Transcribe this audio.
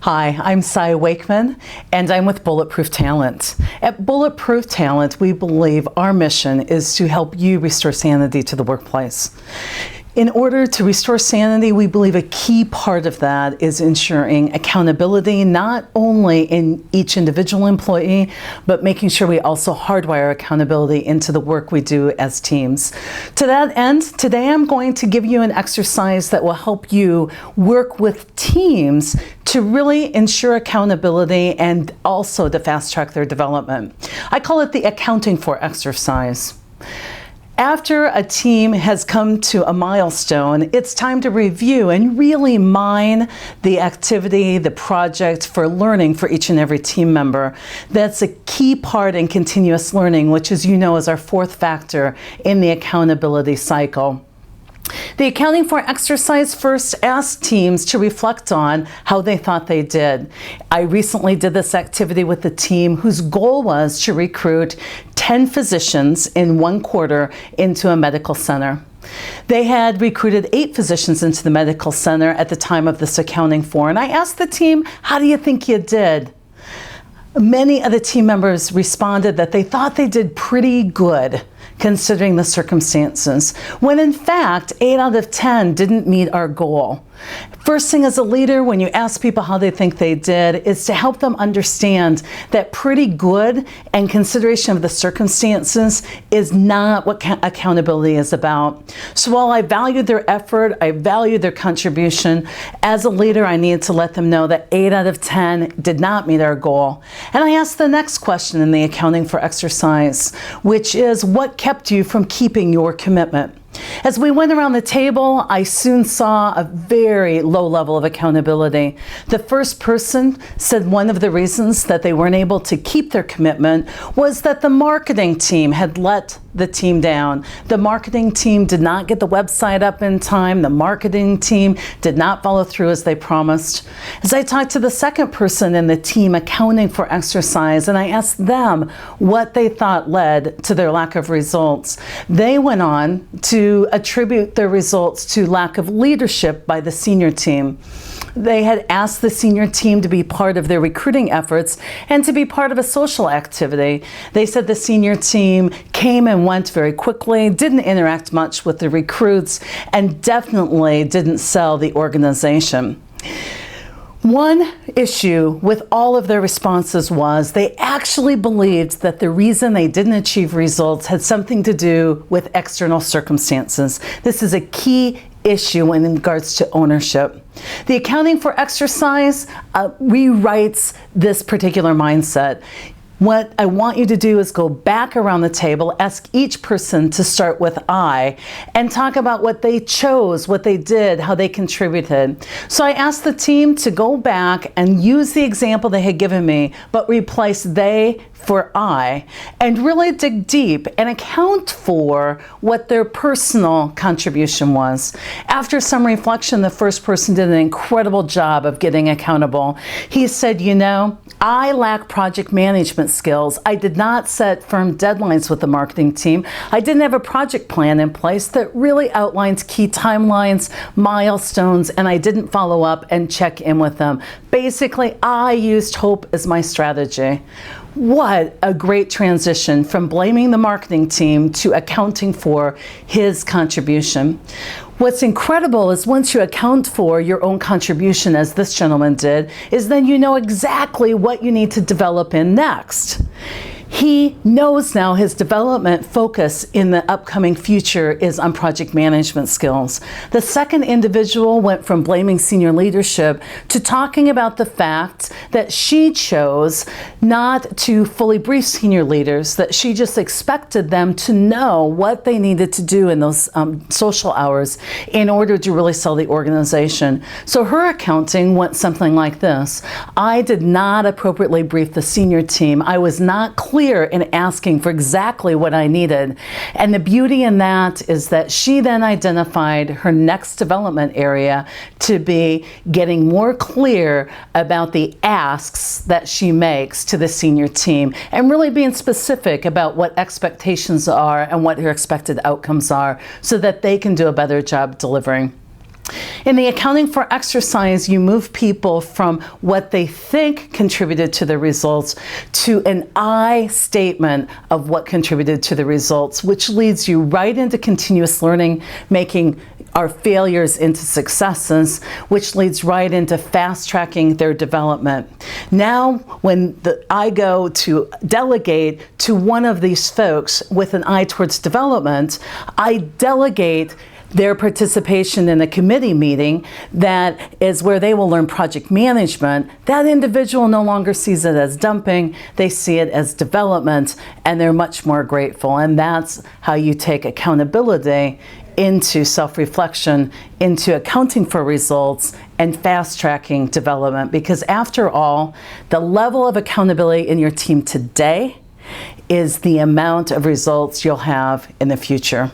Hi, I'm Wakeman, and I'm with Bulletproof Talent. At Bulletproof Talent, we believe our mission is to help you restore sanity to the workplace. In order to restore sanity, we believe a key part of that is ensuring accountability, not only in each individual employee, but making sure we also hardwire accountability into the work we do as teams. To that end, today I'm going to give you an exercise that will help you work with teams to really ensure accountability and also to fast track their development. I call it the accounting for exercise. After a team has come to a milestone, it's time to review and really mine the activity, the project for learning for each and every team member. That's a key part in continuous learning, which, as you know, is our fourth factor in the accountability cycle. The accounting for exercise first asks teams to reflect on how they thought they did. I recently did this activity with the team whose goal was to recruit 10 physicians in 1 quarter into a medical center. They had recruited 8 physicians into the medical center at the time of this accounting for, and I asked the team, how do you think you did? Many of the team members responded that they thought they did pretty good considering the circumstances, when in fact 8 out of 10 didn't meet our goal. First thing as a leader, when you ask people how they think they did, is to help them understand that pretty good and consideration of the circumstances is not what accountability is about. So while I valued their effort, I valued their contribution, as a leader I needed to let them know that 8 out of 10 did not meet our goal. And I asked the next question in the accounting for exercise, which is, what kept you from keeping your commitment? As we went around the table, I soon saw a very low level of accountability. The first person said one of the reasons that they weren't able to keep their commitment was that the marketing team had let the team down. The marketing team did not get the website up in time. The marketing team did not follow through as they promised. As I talked to the second person in the team accounting for exercise, and I asked them what they thought led to their lack of results, they went on to attribute their results to lack of leadership by the senior team. They had asked the senior team to be part of their recruiting efforts and to be part of a social activity. They said the senior team came and went very quickly, didn't interact much with the recruits, and definitely didn't sell the organization. One issue with all of their responses was they actually believed that the reason they didn't achieve results had something to do with external circumstances. This is a key issue in regards to ownership. The accounting for exercise rewrites this particular mindset. What I want you to do is go back around the table, ask each person to start with I, and talk about what they chose, what they did, how they contributed. So I asked the team to go back and use the example they had given me, but replace they for I, and really dig deep and account for what their personal contribution was. After some reflection, the first person did an incredible job of getting accountable. He said, you know, I lack project management skills. I did not set firm deadlines with the marketing team. I didn't have a project plan in place that really outlines key timelines, milestones, and I didn't follow up and check in with them. Basically, I used hope as my strategy. What a great transition from blaming the marketing team to accounting for his contribution. What's incredible is once you account for your own contribution, as this gentleman did, is then you know exactly what you need to develop in next. He knows now his development focus in the upcoming future is on project management skills. The second individual went from blaming senior leadership to talking about the fact that she chose not to fully brief senior leaders, that she just expected them to know what they needed to do in those social hours in order to really sell the organization. So her accounting went something like this. I did not appropriately brief the senior team. I was not clear in asking for exactly what I needed. And the beauty in that is that she then identified her next development area to be getting more clear about the asks that she makes to the senior team and really being specific about what expectations are and what her expected outcomes are so that they can do a better job delivering. In the accounting for exercise, you move people from what they think contributed to the results to an I statement of what contributed to the results, which leads you right into continuous learning, making our failures into successes, which leads right into fast-tracking their development. Now, when I go to delegate to one of these folks with an eye towards development, I delegate their participation in a committee meeting that is where they will learn project management. That individual no longer sees it as dumping, they see it as development, and they're much more grateful. And that's how you take accountability into self-reflection, into accounting for results, and fast-tracking development. Because after all, the level of accountability in your team today is the amount of results you'll have in the future.